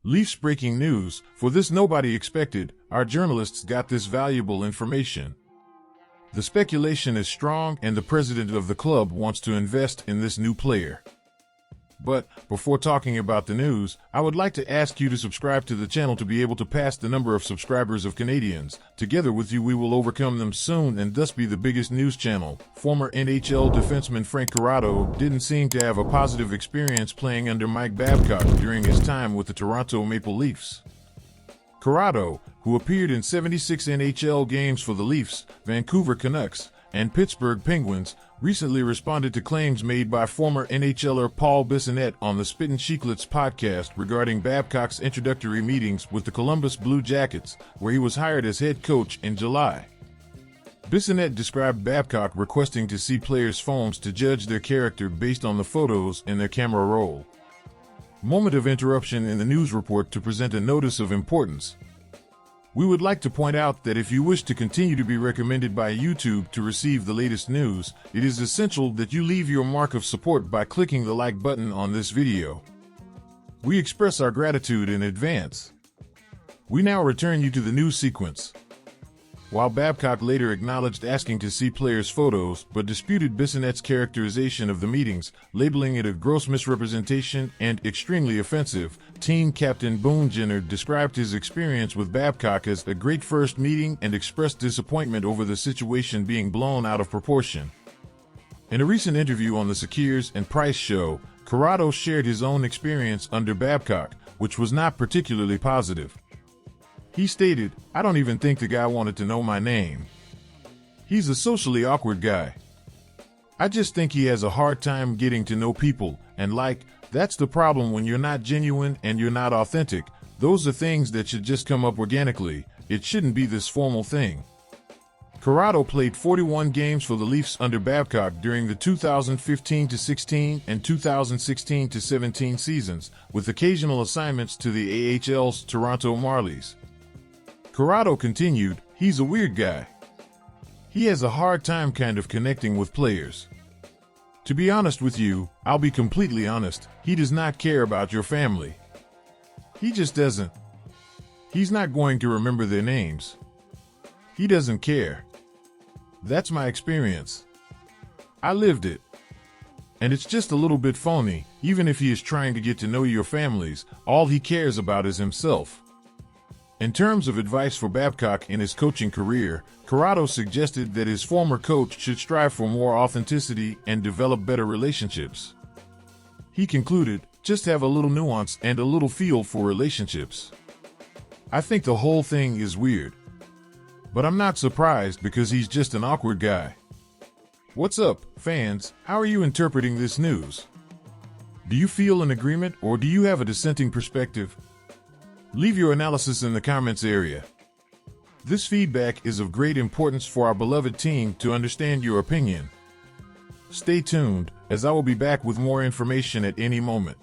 Leafs breaking news. For this nobody expected, our journalists got this valuable information. The speculation is strong and the president of the club wants to invest in this new player. But before talking about the news, I would like to ask you to subscribe to the channel to be able to pass the number of subscribers of Canadians. Together with you we will overcome them soon and thus be the biggest news channel. Former NHL defenseman Frank Corrado didn't seem to have a positive experience playing under Mike Babcock during his time with the Toronto Maple Leafs. Corrado, who appeared in 76 NHL games for the Leafs, Vancouver Canucks, and Pittsburgh Penguins, recently responded to claims made by former NHLer Paul Bissonnette on the Spittin' Chiclets podcast regarding Babcock's introductory meetings with the Columbus Blue Jackets, where he was hired as head coach in July. Bissonnette described Babcock requesting to see players' phones to judge their character based on the photos in their camera roll. Moment of interruption in the news report to present a notice of importance. We would like to point out that if you wish to continue to be recommended by YouTube to receive the latest news, it is essential that you leave your mark of support by clicking the like button on this video. We express our gratitude in advance. We now return you to the news sequence. While Babcock later acknowledged asking to see players' photos but disputed Bissonnette's characterization of the meetings, labeling it a gross misrepresentation and extremely offensive, team captain Boone Jenner described his experience with Babcock as a great first meeting and expressed disappointment over the situation being blown out of proportion. In a recent interview on the Sekiers and Price show, Corrado shared his own experience under Babcock, which was not particularly positive. He stated, "I don't even think the guy wanted to know my name. He's a socially awkward guy. I just think he has a hard time getting to know people, and that's the problem when you're not genuine and you're not authentic. Those are things that should just come up organically. It shouldn't be this formal thing." Corrado played 41 games for the Leafs under Babcock during the 2015-16 and 2016-17 seasons, with occasional assignments to the AHL's Toronto Marlies. Corrado continued, "He's a weird guy. He has a hard time kind of connecting with players. To be honest with you, I'll be completely honest, he does not care about your family. He just doesn't. He's not going to remember their names. He doesn't care. That's my experience. I lived it. And it's just a little bit phony. Even if he is trying to get to know your families, all he cares about is himself." In terms of advice for Babcock in his coaching career, Corrado suggested that his former coach should strive for more authenticity and develop better relationships. He concluded, "Just have a little nuance and a little feel for relationships. I think the whole thing is weird. But I'm not surprised because he's just an awkward guy." What's up, fans? How are you interpreting this news? Do you feel in agreement or do you have a dissenting perspective? Leave your analysis in the comments area. This feedback is of great importance for our beloved team to understand your opinion. Stay tuned, as I will be back with more information at any moment.